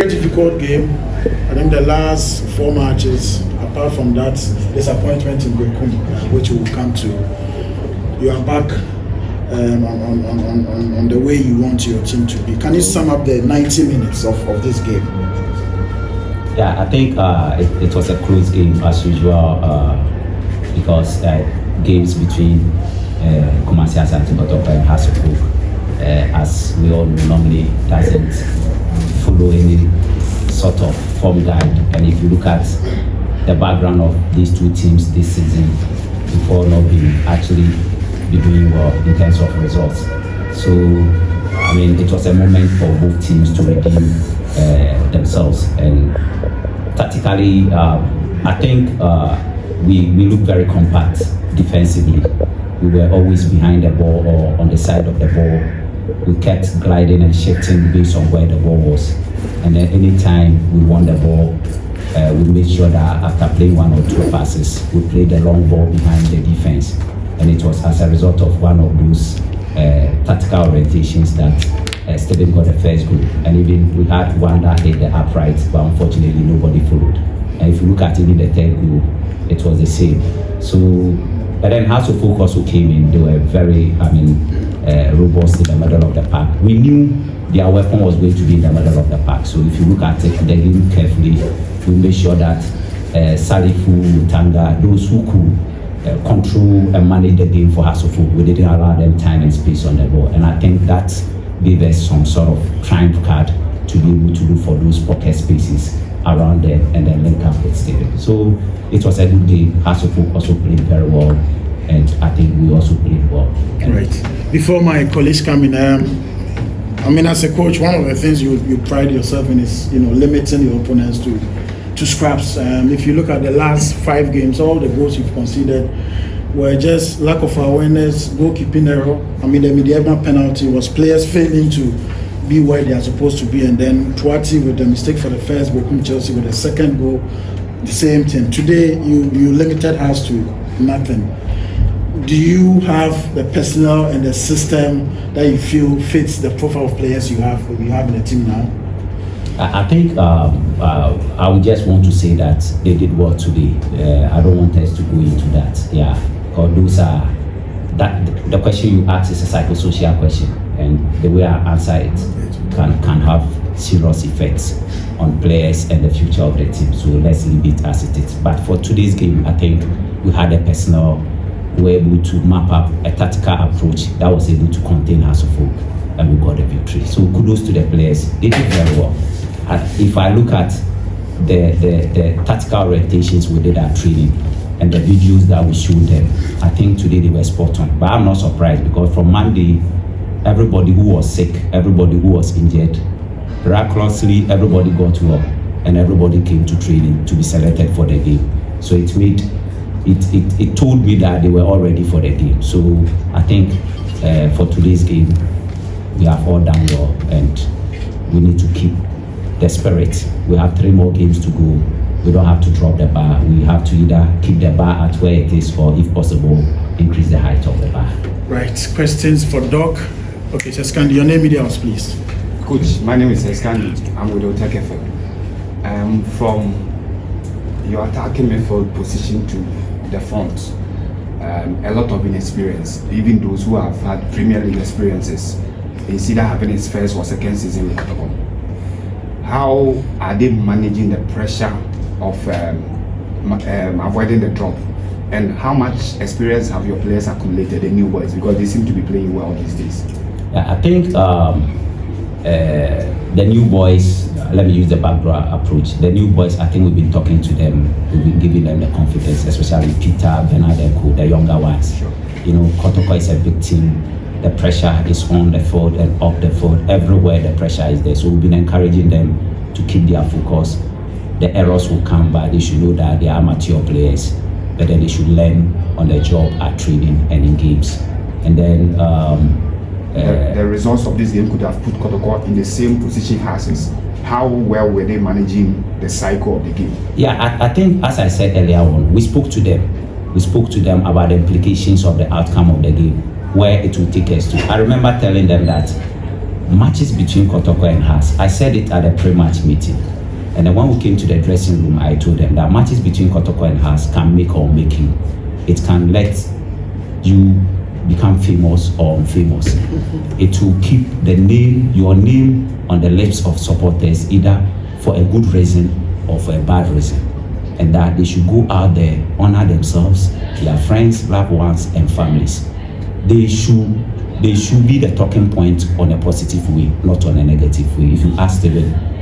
Very difficult game. I think the last 4 matches, apart from that disappointment in Bekum, which we'll come to, you are back on the way you want your team to be. Can you sum up the 90 minutes of this game? Yeah, I think it was a close game as usual because games between Kumasi Asante Kotoko and Hasselhoek, as we all know, normally doesn't follow any sort of form guide. And if you look at the background of these two teams this season, before not being actually be doing well in terms of results. So, I mean, it was a moment for both teams to redeem themselves. And tactically, I think we looked very compact defensively. We were always behind the ball or on the side of the ball. We kept gliding and shifting based on where the ball was. And then anytime we won the ball, we made sure that after playing 1 or 2 passes, we played the long ball behind the defense. And it was as a result of one of those tactical orientations that Stephen got the first goal. And even we had one that hit the upright, but unfortunately nobody followed. And if you look at even the third goal, it was the same. So, but then Hasselhoek also came in. They were very, robust in the middle of the park. We knew their weapon was going to be in the middle of the park. So if you look at it, the game carefully, we made sure that Salifu, Tanga, those who could control and manage the game for Hasselhoek, we didn't allow them time and space on the ball. And I think that gave us some sort of triumph card to be able to look for those pocket spaces around them and then link up with Steven. So it was a good game. Hasselhoek also played very well, and I think we also played well. Right. Before my colleagues come in, as a coach, one of the things you pride yourself in is limiting your opponents to scraps. If you look at the last 5 games, all the goals you've conceded were just lack of awareness, goalkeeping error. The Medievna penalty was players failing to be where they are supposed to be, and then Tuati with the mistake for the first goal, Chelsea with the second goal, the same thing. Today you limited us to nothing. Do you have the personnel and the system that you feel fits the profile of players you have in the team now? I think I would just want to say that they did well today. I don't want us to go into that. Yeah, because those are the question you ask is a psychosocial question, and the way I answer it can have serious effects on players and the future of the team. So let's leave it as it is. But for today's game, I think we had a personnel. We were able to map up a tactical approach that was able to contain Hasselhoek, and we got the victory. So kudos to the players. They did very well. If I look at the tactical orientations we did at training and the videos that we showed them, I think today they were spot on. But I'm not surprised because from Monday, everybody who was sick, everybody who was injured, miraculously everybody got well and everybody came to training to be selected for the game. So it told me that they were all ready for the game. So I think for today's game, we have all done well, and we need to keep the spirit. We have 3 more games to go. We don't have to drop the bar. We have to either keep the bar at where it is, or if possible, increase the height of the bar. Right. Questions for Doc? Okay, Seskandi, your name, media house, please. Coach, my name is Seskandi. I'm with Otake FM. From your attacking midfield position to the front, a lot of inexperience, even those who have had Premier League experiences, is either having his first or second season with Kotoko. How are they managing the pressure of avoiding the drop? And how much experience have your players accumulated, the new boys, because they seem to be playing well these days? Yeah, I think the new boys, let me use the background approach. The new boys, I think we've been talking to them, we've been giving them the confidence, especially Peter, Bernard, and Co, the younger ones. Sure. Kotoko is a big team. The pressure is on the field and off the field. Everywhere the pressure is there. So we've been encouraging them to keep their focus. The errors will come, but they should know that they are amateur players. But then they should learn on the job at training and in games. And then the results of this game could have put Kotoko in the same position as us. How well were they managing the cycle of the game? Yeah, I think, as I said earlier on, we spoke to them. We spoke to them about the implications of the outcome of the game, where it will take us to. I remember telling them that matches between Kotoko and Haas, I said it at a pre-match meeting. And then when we came to the dressing room, I told them that matches between Kotoko and Haas can make or make you. It can let you become famous or unfamous. It will keep your name on the lips of supporters, either for a good reason or for a bad reason. And that they should go out there, honor themselves, their friends, loved ones, and families. They should be the talking point on a positive way, not on a negative way. If you ask them,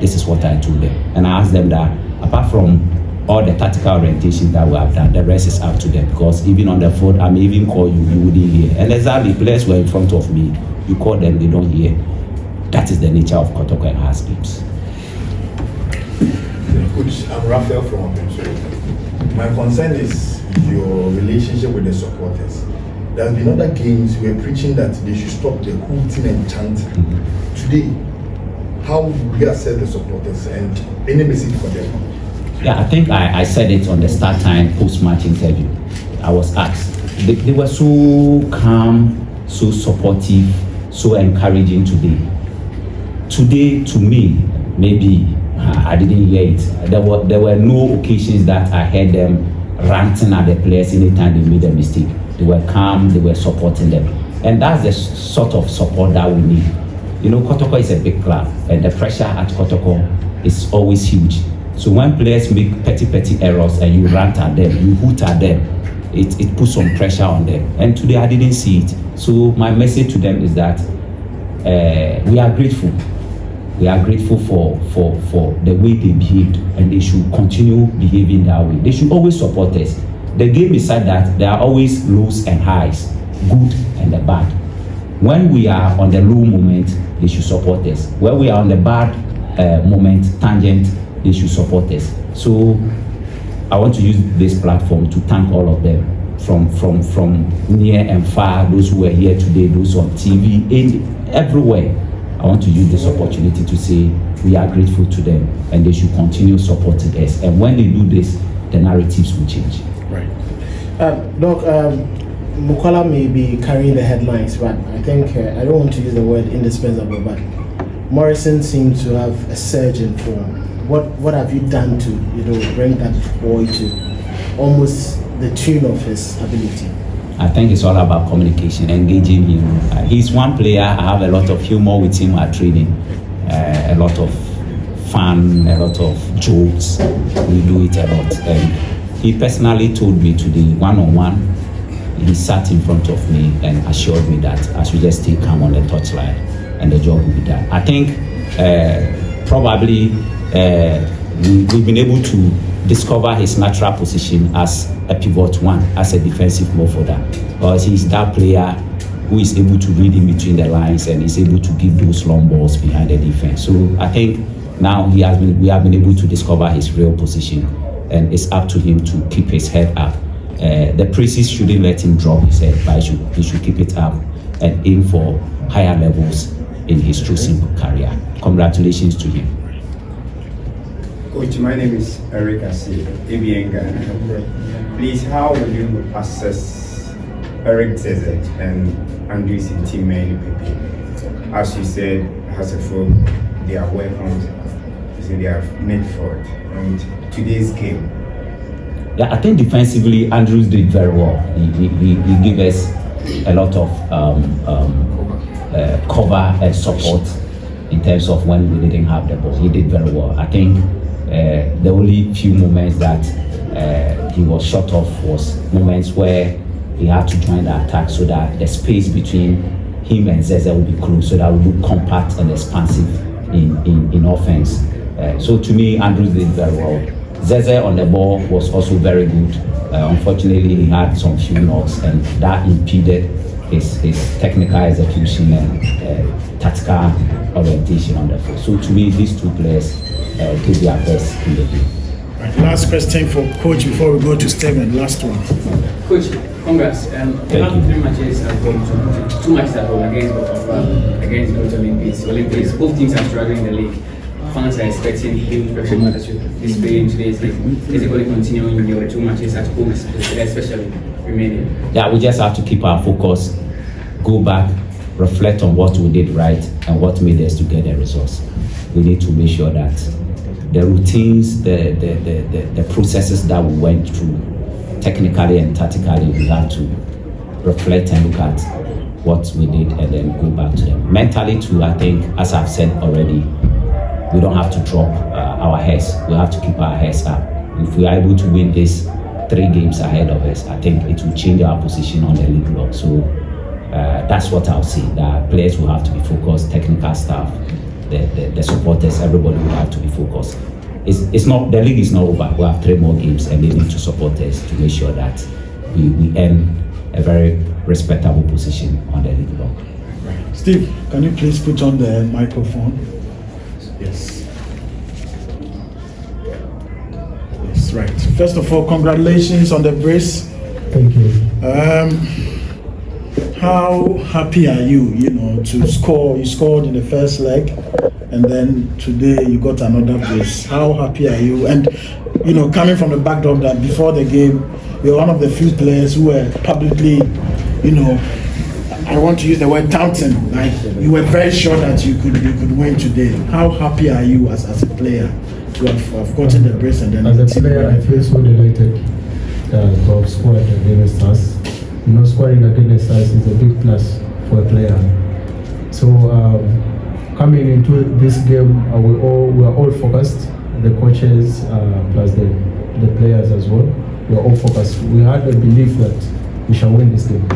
this is what I told them. And I asked them that apart from all the tactical orientation that we have done, the rest is up to them. Because even on the phone, I may even call you, you wouldn't hear. And exactly, players were in front of me. You call them, they don't hear. That is the nature of Kotoko and Haas games. Coach, I'm Raphael from Morrison. My concern is your relationship with the supporters. There have been other games where preaching that they should stop the hooting and chanting. Today, how would you assess the supporters and any message for them? Yeah, I think I said it on the start time post-match interview. I was asked. They were so calm, so supportive, so encouraging today. Today, to me, maybe I didn't hear it. There were no occasions that I heard them ranting at the players anytime they made a mistake. They were calm, they were supporting them. And that's the sort of support that we need. You know, Kotoko is a big club, and the pressure at Kotoko is always huge. So when players make petty errors and you rant at them, you hoot at them, it puts some pressure on them. And today I didn't see it. So my message to them is that we are grateful. We are grateful for the way they behaved, and they should continue behaving that way. They should always support us. The game beside that, there are always lows and highs, good and the bad. When we are on the low moment, they should support us. When we are on the bad moment, tangent, they should support us. So I want to use this platform to thank all of them, from near and far, those who are here today, those on TV, and everywhere. I want to use this opportunity to say we are grateful to them, and they should continue supporting us. And when they do this, the narratives will change. Right. Doc, Mukwala may be carrying the headlines, but I think, I don't want to use the word indispensable, but Morrison seems to have a surge in form. What have you done to, bring that boy to almost the tune of his ability? I think it's all about communication, engaging him. He's one player. I have a lot of humor with him at training, a lot of fun, a lot of jokes. We do it a lot. And he personally told me today, one-on-one, he sat in front of me and assured me that I should just stay calm on the touchline and the job will be done. I think probably we've been able to discover his natural position as a pivot one, as a defensive midfielder, because he's that player who is able to read in between the lines and is able to give those long balls behind the defense. So I think now we have been able to discover his real position, and it's up to him to keep his head up. The praises shouldn't let him drop his head, but he should keep it up and aim for higher levels in his chosen career. Congratulations to him. Coach, my name is Eric Asante, ABN Ghana. Please, how will you assess Eric Zeze and Andres in team Pepe? As you said, as a full, they are welcomed, so they are made for it. And today's game. Yeah, I think defensively, Andrews did very well. He gave us a lot of cover and support in terms of when we didn't have the ball. He did very well. I think the only few moments that he was short of was moments where he had to join the attack so that the space between him and Zeze would be close, so that we would compact and expansive in offense. So to me, Andrews did very well. Zeze on the ball was also very good. Unfortunately, he had some few knocks, and that impeded his technical execution and tactical orientation on the field. So to me, these two players did their best in the game. Right, last question for Coach before we go to Steven. Last one. Coach, congrats. You have 3 matches at home, 2 matches at home against both Olympics. Both teams are struggling in the league. Fans are expecting huge pressure that you display in today's game. Is it going to continue in your 2 matches at home, especially remaining? Yeah, we just have to keep our focus, go back reflect on what we did right and what made us to get the results. We need to make sure that the routines, the processes that we went through, technically and tactically, we have to reflect and look at what we did and then go back to them. Mentally too, I think, as I've said already, we don't have to drop our heads. We have to keep our heads up. If we are able to win these 3 games ahead of us, I think it will change our position on the league block. So that's what I'll say. The players will have to be focused, technical staff, the supporters, everybody will have to be focused. It's not, the league is not over. We have 3 more games and they need to support us to make sure that we earn a very respectable position on the league block. Steve, can you please put on the microphone? Yes. Yes, right. First of all, congratulations on the brace. Thank you. How happy are you, to score? You scored in the first leg, and then today you got another brace. How happy are you? And, coming from the backdrop that before the game, you're one of the few players who were publicly, I want to use the word touting. Like, you were very sure that you could win today. How happy are you as a player to have gotten the brace and then? As a player, I feel so delighted to have scored against us. Scoring against us is a big plus for a player. So coming into this game, we are all focused. The coaches plus the players as well. We are all focused. We had a belief that we shall win this game.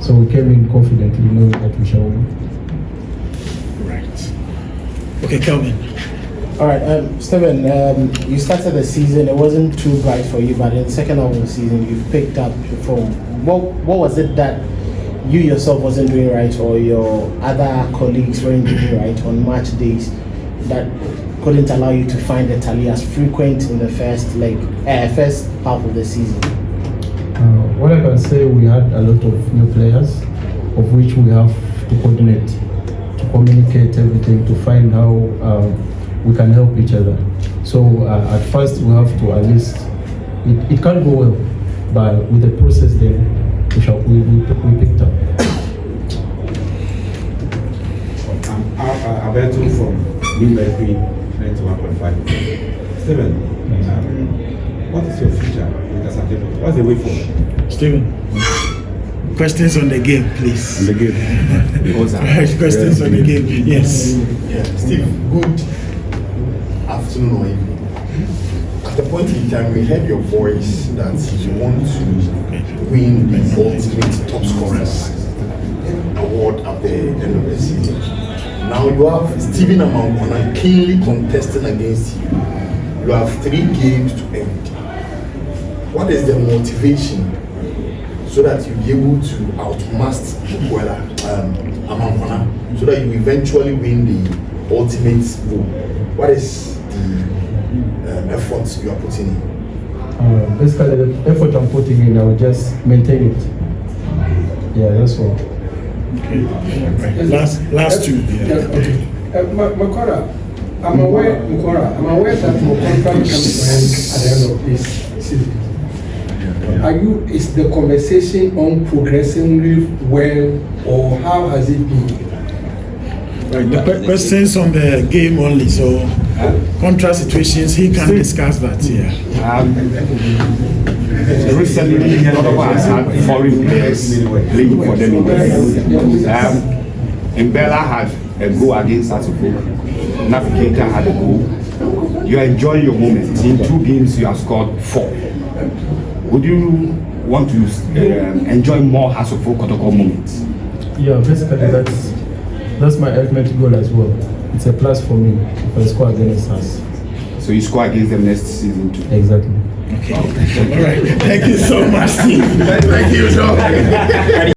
So we came in confidently knowing that we shall win. Right. Okay, Kelvin. All right, Stephen, you started the season, it wasn't too bright for you, but in the second half of the season, you picked up your form. What was it that you yourself wasn't doing right, or your other colleagues weren't doing right on match days that couldn't allow you to find the tally as frequent in the first half of the season? What I can say, we had a lot of new players, of which we have to coordinate, to communicate everything, to find how we can help each other. So at first we have to at least, it can't go well, but with the process then we picked up. Alberto from Mid-Life 91.5. Stephen, what is your future with Asante Kotoko? What's the way forward? Steven, questions on the game, please. On the game. Questions on the game, yes. Yeah, Steve, good afternoon or evening. At the point in time, we heard your voice that you want to win the ultimate top scorers award at the end of the season. Now you have Stephen Amankona keenly contesting against you. You have 3 games to end. What is the motivation so that you'll be able to outmatch Mukwala, Amankona, so that you eventually win the ultimate goal? What is the efforts you are putting in? Basically, the effort I'm putting in, I will just maintain it. Yeah, that's all. Okay. Last 2. Yeah. Mukwala, I'm aware that your contract comes to an end at the end of this season. Is the conversation on progressively well, or how has it been? Right. The questions on the game only. So contract situations, he can discuss that here. Recently, Kotoko has had foreign players playing for them in the league. Mbella had a goal against Asante. Navigator had a goal. You are enjoying your moment. In 2 games, you have scored 4. Would you want to enjoy more Asante Kotoko moments? Yeah, basically that's my ultimate goal as well. It's a plus for me if I score against us. So you score against them next season too? Exactly. Okay. All right. Thank you so much, Steve. Thank you so much.